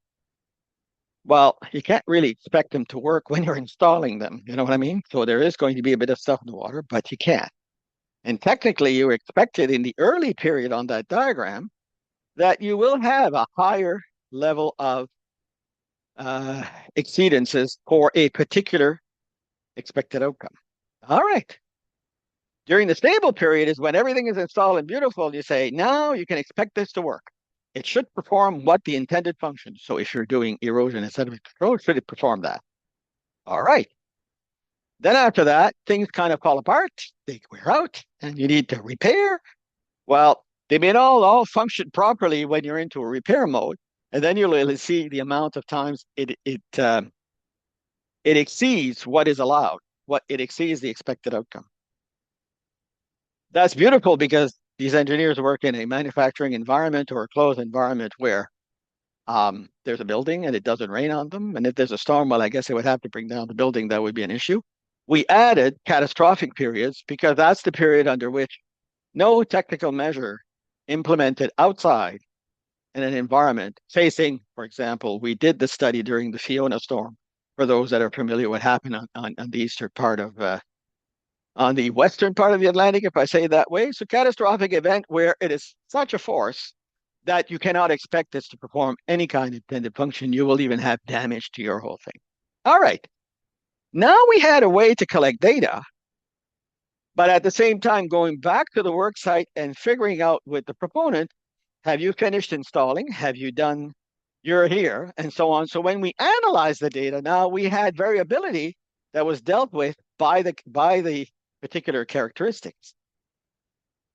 Well, you can't really expect them to work when you're installing them. You know what I mean? So there is going to be a bit of stuff in the water, but you can't. And technically, you expected in the early period on that diagram that you will have a higher level of exceedances for a particular expected outcome. All right. During the stable period is when everything is installed and beautiful. You say, now you can expect this to work. It should perform what the intended function. So if you're doing erosion and sediment control, should it perform that? All right. Then after that, things kind of fall apart. They wear out, and you need to repair. Well, they may not all function properly when you're into a repair mode, and then you'll really see the amount of times it exceeds what is allowed. It exceeds the expected outcome. That's beautiful because these engineers work in a manufacturing environment or a closed environment where there's a building and it doesn't rain on them. And if there's a storm, well, I guess they would have to bring down the building. That would be an issue. we added catastrophic periods because that's the period under which no technical measure implemented outside in an environment facing, for example, we did the study during the Fiona storm, for those that are familiar what happened on the eastern part of, on the western part of the Atlantic, if I say it that way. So catastrophic event where it is such a force that you cannot expect this to perform any kind of intended function. You will even have damage to your whole thing. All right. Now we had a way to collect data, but at the same time going back to the work site and figuring out with the proponent, have you finished installing? Have you done, you're here, and so on. So when we analyze the data, now we had variability that was dealt with by the particular characteristics.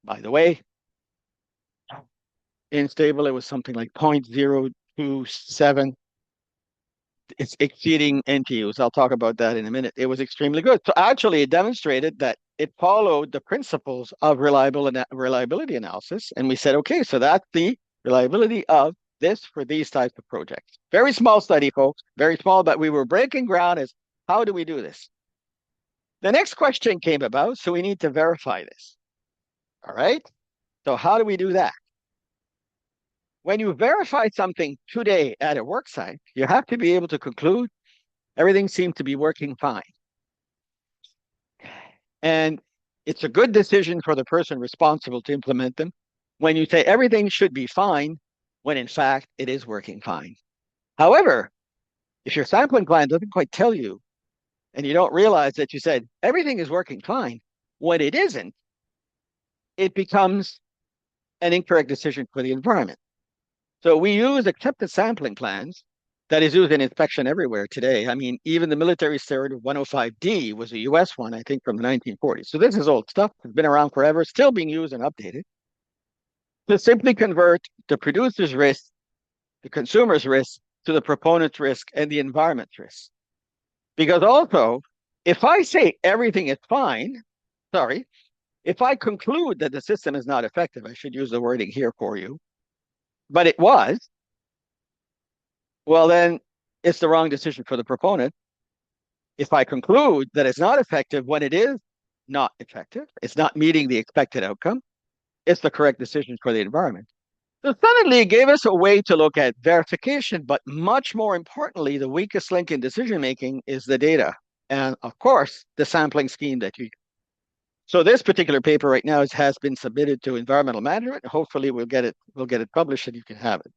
By the way, in stable, it was something like 0.027. It's exceeding NTUs. I'll talk about that in a minute. It was extremely good. So actually, it demonstrated that it followed the principles of reliability analysis. And we said, okay, so that's the reliability of this for these types of projects. Very small study, folks, very small, but we were breaking ground as how do we do this? The next question came about, so we need to verify this. All right, so how do we do that? When you verify something today at a work site, you have to be able to conclude everything seemed to be working fine. And it's a good decision for the person responsible to implement them when you say everything should be fine, when in fact it is working fine. However, if your sampling plan doesn't quite tell you, and you don't realize that you said everything is working fine, when it isn't, it becomes an incorrect decision for the environment. So we use accepted sampling plans that is used in inspection everywhere today. I mean, even the military standard 105D was a US one, I think, from the 1940s. So this is old stuff. It's been around forever, still being used and updated to simply convert the producer's risk, the consumer's risk, to the proponent's risk and the environment's risk. Because also, if I say everything is fine, if I conclude that the system is not effective, I should use the wording here for you, but it was, well, then it's the wrong decision for the proponent. If I conclude that it's not effective when it is not effective, it's not meeting the expected outcome, it's the correct decision for the environment. So suddenly it gave us a way to look at verification, but much more importantly, the weakest link in decision-making is the data. And of course, the sampling scheme that you. So this particular paper right now has been submitted to environmental management. Hopefully we'll get it published and you can have it.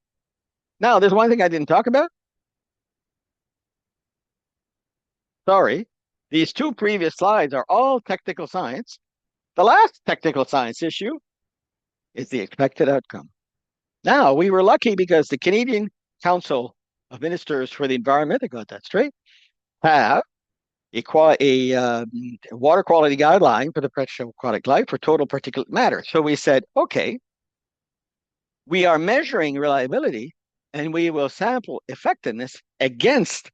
Now, there's one thing I didn't talk about. Sorry, these two previous slides are all technical science. The last technical science issue is the expected outcome. Now, we were lucky because the Canadian Council of Ministers for the Environment, I got that straight, have a water quality guideline for the pressure of aquatic life for total particulate matter. So we said, okay, we are measuring reliability and we will sample effectiveness against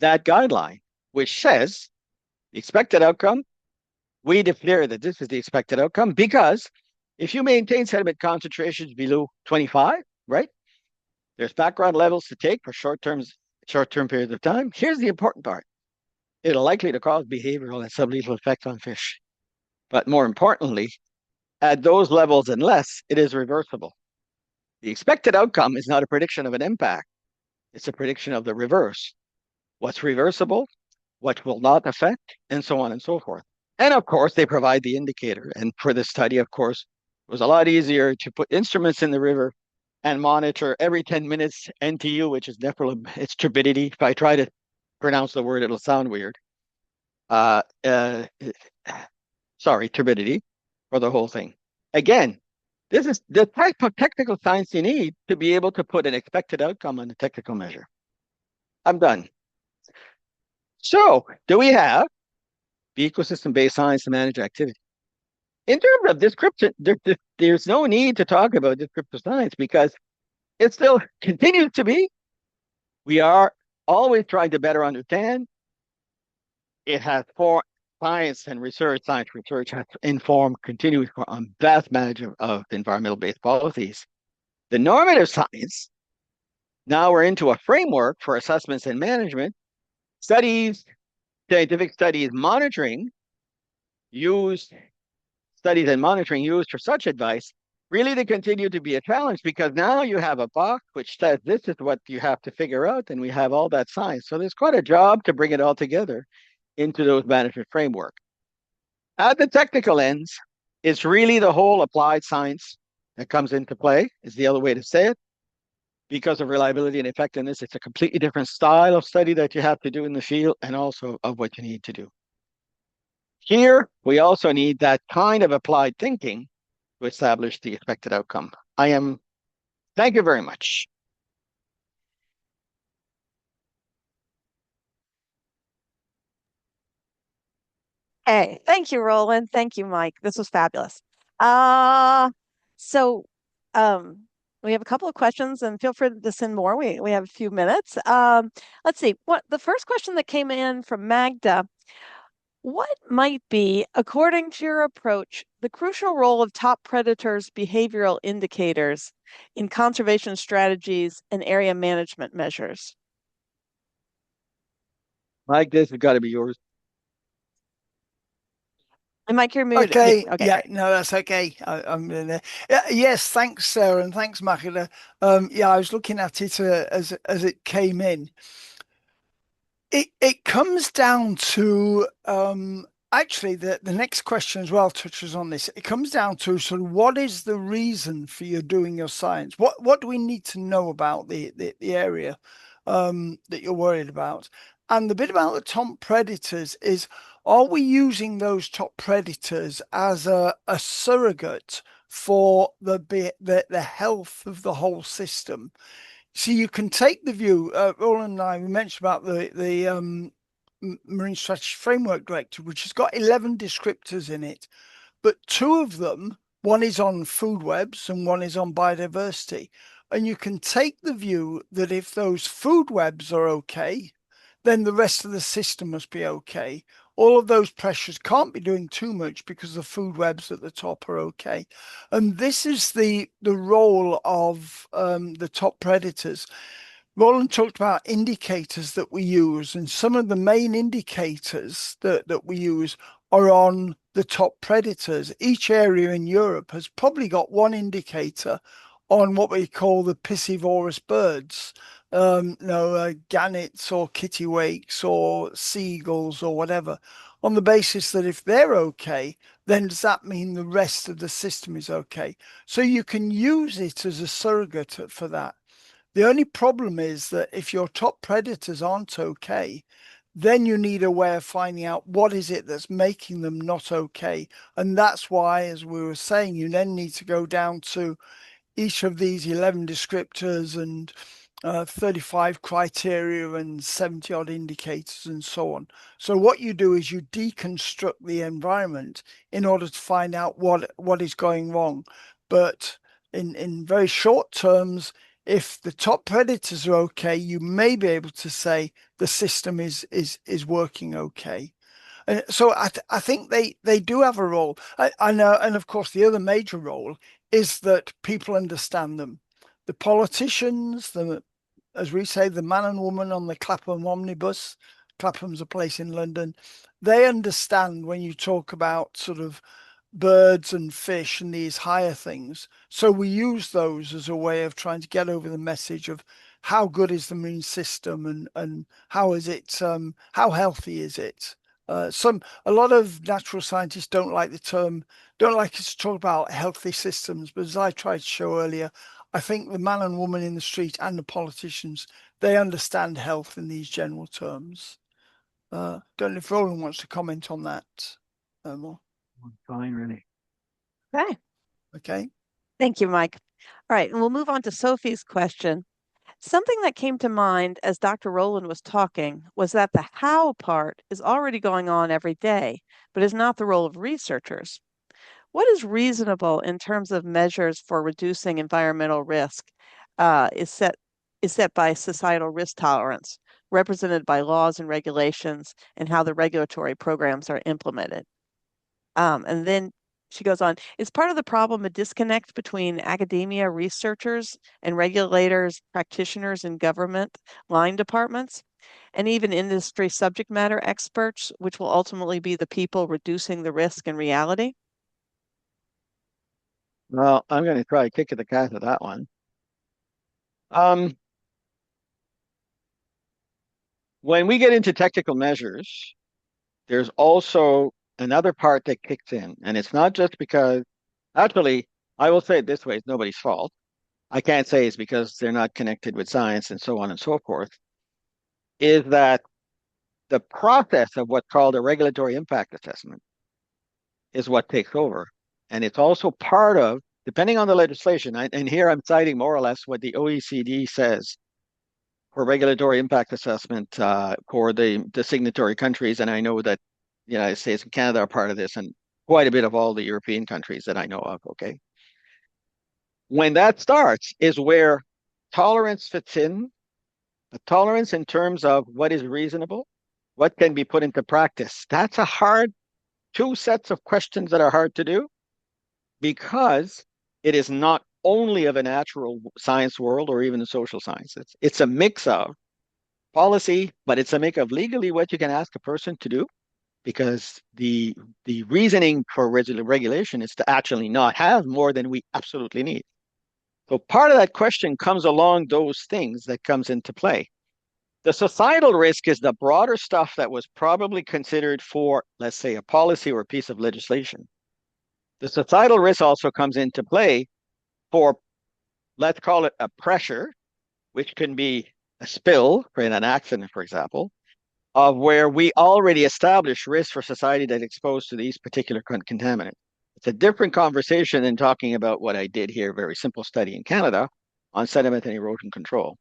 that guideline, which says the expected outcome, we declare that this is the expected outcome because if you maintain sediment concentrations below 25, right? There's background levels to take for short-term periods of time. Here's the important part. It'll likely to cause behavioral and sublethal effects on fish. But more importantly, at those levels and less, it is reversible. The expected outcome is not a prediction of an impact. It's a prediction of the reverse. What's reversible, what will not affect, and so on and so forth. And of course, they provide the indicator. And for this study, of course, it was a lot easier to put instruments in the river and monitor every 10 minutes NTU, which is it's turbidity. If I try to pronounce the word, it'll sound weird. Turbidity for the whole thing. Again, this is the type of technical science you need to be able to put an expected outcome on a technical measure. I'm done. So, do we have the ecosystem-based science to manage activity? In terms of description, there's no need to talk about descriptive science because it still continues to be. We are always trying to better understand. It has science research has informed continuous on vast management of environmental-based policies. The normative science, now we're into a framework for assessments and management, studies scientific studies monitoring used studies and monitoring used for such advice really to continue to be a challenge because now you have a box which says this is what you have to figure out, and we have all that science. So there's quite a job to bring it all together into those management framework. At the technical ends, it's really the whole applied science that comes into play, is the other way to say it. Because of reliability and effectiveness, it's a completely different style of study that you have to do in the field and also of what you need to do. Here, we also need that kind of applied thinking to establish the expected outcome. Thank you very much. Hey, thank you, Roland. Thank you, Mike. This was fabulous. Uh, so we have a couple of questions and feel free to send more. We have a few minutes. Let's see. What the first question that came in from Magda, what might be, according to your approach, the crucial role of top predators' behavioral indicators in conservation strategies and area management measures? Mike, this has got to be yours. And Mike, you're muted. Okay, Okay, yeah, great. no, that's okay. I'm in there. Yes, thanks, Sarah, and thanks, Makeda. Yeah, I was looking at it as it came in. It comes down to actually the next question as well touches on this. It comes down to sort of what is the reason for you doing your science? What do we need to know about the area that you're worried about? And the bit about the top predators is, are we using those top predators as a surrogate for the health of the whole system? So you can take the view, Roland and I, we mentioned about the Marine Strategy Framework Directive, which has got 11 descriptors in it, but two of them, one is on food webs and one is on biodiversity. And you can take the view that if those food webs are okay, then the rest of the system must be okay. All of those pressures can't be doing too much because the food webs at the top are okay. And this is the role of the top predators. Roland talked about indicators that we use, and some of the main indicators that we use are on the top predators. Each area in Europe has probably got one indicator on what we call the piscivorous birds, gannets or kittiwakes or seagulls or whatever, on the basis that if they're okay, then does that mean the rest of the system is okay? So you can use it as a surrogate for that. The only problem is that if your top predators aren't okay, then you need a way of finding out what is it that's making them not okay. And that's why, as we were saying, you then need to go down to each of these 11 descriptors and 35 criteria and 70 odd indicators and so on. So what you do is you deconstruct the environment in order to find out what is going wrong. But in very short terms, if the top predators are okay, you may be able to say the system is working okay. And so I think they do have a role. I know, and of course the other major role is that people understand them. The politicians, as we say, the man and woman on the Clapham omnibus, Clapham's a place in London, they understand when you talk about sort of birds and fish and these higher things. So we use those as a way of trying to get over the message of how good is the marine system and how is it, how healthy is it? A lot of natural scientists don't like us to talk about healthy systems, but as I tried to show earlier, I think the man and woman in the street and the politicians, they understand health in these general terms. Don't know if Roland wants to comment on that more. Fine, really. Okay. Okay. Thank you, Mike. All right, and we'll move on to Sophie's question. Something that came to mind as Dr. Roland was talking was that the how part is already going on every day, but is not the role of researchers. What is reasonable in terms of measures for reducing environmental risk is set by societal risk tolerance, represented by laws and regulations, and how the regulatory programs are implemented. And then she goes on, is part of the problem a disconnect between academia, researchers, and regulators, practitioners, and government line departments? and even industry subject matter experts, which will ultimately be the people reducing the risk in reality? Well, I'm going to try kick the cat at that one. Um, when we get into technical measures, there's also another part that kicks in, and it's not just because, actually, I will say it this way, it's nobody's fault. I can't say it's because they're not connected with science and so on and so forth, is that the process of what's called a regulatory impact assessment is what takes over. And it's also part of, depending on the legislation, and here I'm citing more or less what the OECD says for regulatory impact assessment for the signatory countries. And I know that the United States and Canada are part of this, and quite a bit of all the European countries that I know of, okay? When that starts is where tolerance fits in, a tolerance in terms of what is reasonable, what can be put into practice. That's a hard two sets of questions that are hard to do because it is not only of a natural science world or even the social sciences. It's a mix of policy, but it's a mix of legally what you can ask a person to do, because the reasoning for regulation is to actually not have more than we absolutely need. So part of that question comes along those things that comes into play. The societal risk is the broader stuff that was probably considered for, let's say, a policy or a piece of legislation. The societal risk also comes into play for, let's call it a pressure, which can be a spill in an accident, for example, of where we already established risk for society that's exposed to these particular contaminants. It's a different conversation than talking about what I did here, very simple study in Canada on sediment and erosion control.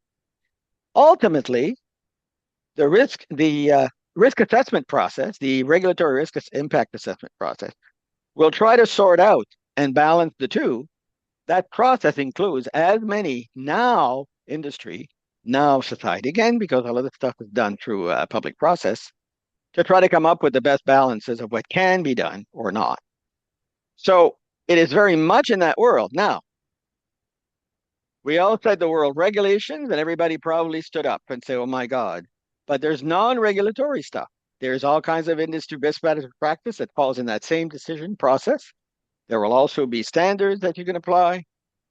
Ultimately, the risk assessment process, the regulatory risk impact assessment process, will try to sort out and balance the two. That process includes as many now industry, now society, again, because all of this stuff is done through a public process, to try to come up with the best balances of what can be done or not. So it is very much in that world. Now, we all said the world regulations, and everybody probably stood up and said, oh my God. But there's non-regulatory stuff. There's all kinds of industry best practice that falls in that same decision process. There will also be standards that you can apply.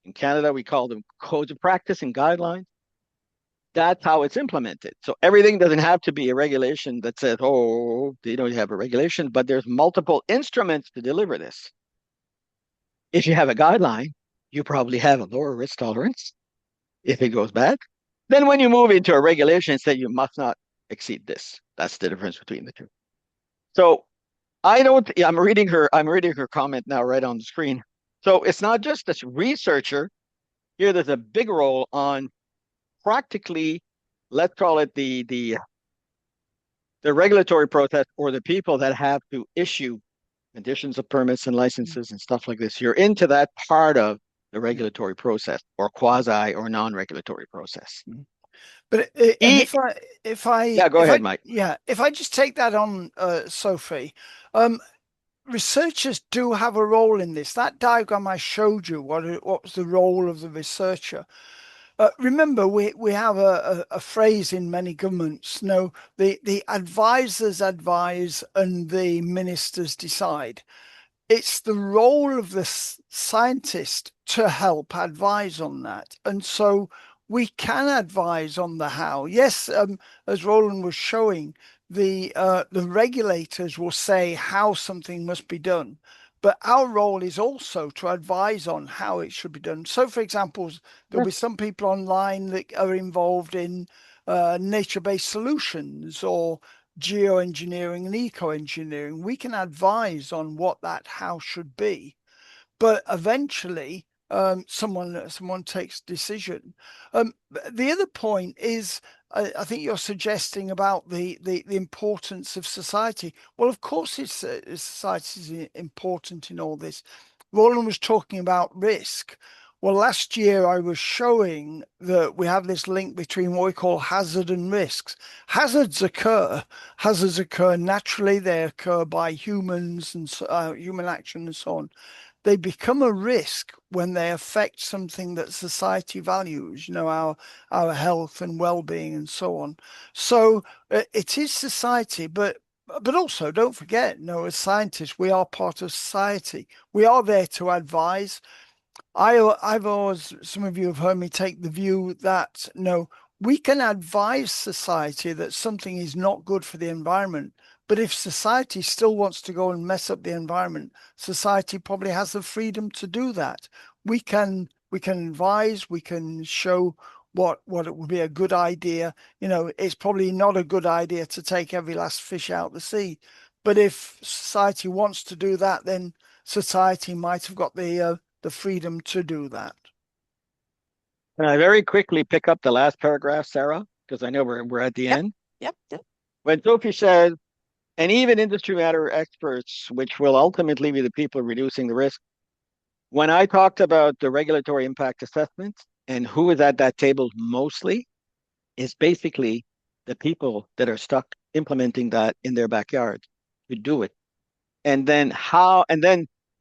In Canada, we call them codes of practice and guidelines. That's how it's implemented. So everything doesn't have to be a regulation that says, oh, you have a regulation, but there's multiple instruments to deliver this. If you have a guideline, you probably have a lower risk tolerance if it goes bad. Then when you move into a regulation, say you must not exceed this. That's the difference between the two. So I'm reading her comment now right on the screen. So it's not just this researcher. Here there's a big role on practically, let's call it the regulatory process, or the people that have to issue conditions of permits and licenses and stuff like this. You're into that part of the regulatory process, or quasi or non-regulatory process. But if yeah, go ahead, Mike. Yeah, if I just take that on, Sophie, researchers do have a role in this. That diagram I showed you, what was the role of the researcher? Remember, we have a phrase in many governments. No, the advisors advise and the ministers decide. It's the role of the scientist to help advise on that. And so we can advise on the how. Yes, as Roland was showing, the regulators will say how something must be done. But our role is also to advise on how it should be done. So, for example, there'll be some people online that are involved in nature-based solutions or geoengineering and eco-engineering. We can advise on what that how should be, but eventually someone takes decision. The other point is, I think you're suggesting about the importance of society. Well, of course, society is important in all this. Roland was talking about risk. Well, last year I was showing that we have this link between what we call hazard and risks. Hazards occur naturally. They occur by humans and human action and so on. they become a risk when they affect something that society values, our health and well-being and so on. So it is society, but also don't forget, as scientists, we are part of society. We are there to advise. I've always, some of you have heard me take the view that we can advise society that something is not good for the environment. But if society still wants to go and mess up the environment, society probably has the freedom to do that. We can advise, we can show what it would be a good idea. It's probably not a good idea to take every last fish out the sea. But if society wants to do that, then society might have got the freedom to do that. Can I very quickly pick up the last paragraph, Sarah? Because I know we're at the end. Yep. When Sophie says, and even industry matter experts, which will ultimately be the people reducing the risk. When I talked about the regulatory impact assessment and who is at that table mostly, is basically the people that are stuck implementing that in their backyard to do it. And then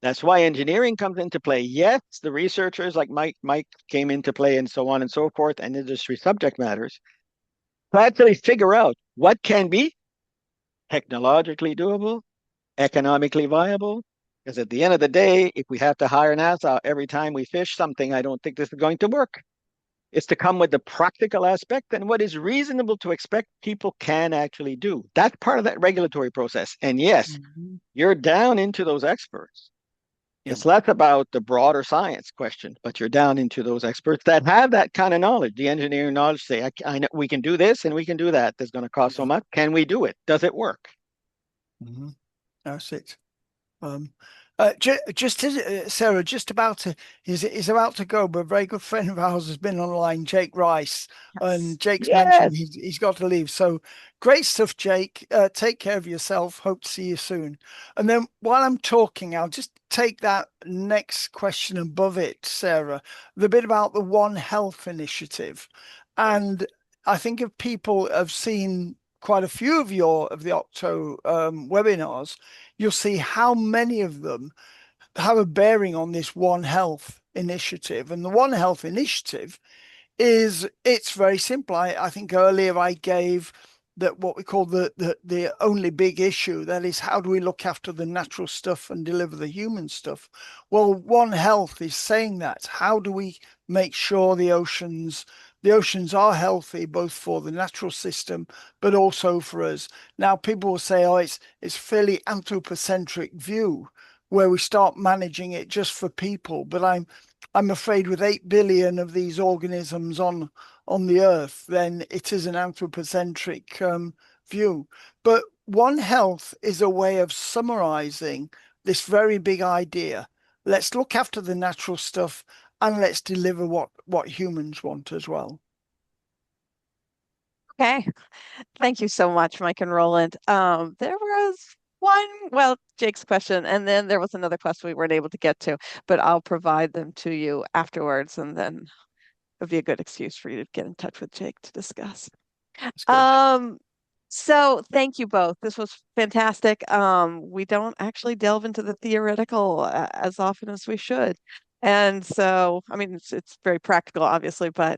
that's why engineering comes into play. Yes, the researchers like Mike came into play and so on and so forth, and industry subject matters to actually figure out what can be technologically doable, economically viable. Because at the end of the day, if we have to hire NASA every time we fish something, I don't think this is going to work. It's to come with the practical aspect and what is reasonable to expect people can actually do. That's part of that regulatory process. And yes, you're down into those experts. It's less about the broader science question, but you're down into those experts that have that kind of knowledge, the engineering knowledge, say, I know we can do this and we can do that. That's going to cost so much. Can we do it? Does it work? That's it. Just as Sarah, he's about to go, but a very good friend of ours has been online, Jake Rice, and Jake's mentioned he's got to leave. So great stuff, Jake. Take care of yourself. Hope to see you soon. And then while I'm talking, I'll just take that next question above it, Sarah, the bit about the One Health initiative. And I think if people have seen quite a few of the OCTO webinars, you'll see how many of them have a bearing on this One Health initiative. And the One Health initiative it's very simple. I think earlier I gave that what we call the only big issue, that is, how do we look after the natural stuff and deliver the human stuff? Well, One Health is saying that. How do we make sure the oceans are healthy, both for the natural system, but also for us? Now, people will say, it's fairly anthropocentric view where we start managing it just for people. But I'm afraid with 8 billion of these organisms on the earth, then it is an anthropocentric view. But One Health is a way of summarizing this very big idea. Let's look after the natural stuff and let's deliver what humans want as well. Okay. Thank you so much, Mike and Roland. There was Jake's question, and then there was another question we weren't able to get to, but I'll provide them to you afterwards, and then it'll be a good excuse for you to get in touch with Jake to discuss. So thank you both. This was fantastic. We don't actually delve into the theoretical as often as we should. And so, I mean, it's very practical, obviously, but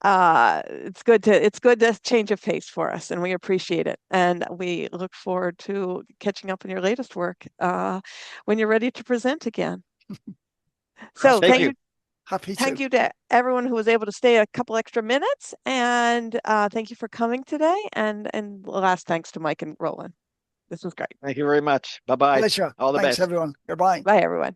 it's good to change a pace for us, and we appreciate it. And we look forward to catching up on your latest work when you're ready to present again. So thank you. Thank you to everyone who was able to stay a couple extra minutes, and thank you for coming today. And last thanks to Mike and Roland. This was great. Thank you very much. Bye-bye. Pleasure. All the Thanks, best. everyone. Goodbye. Bye, everyone.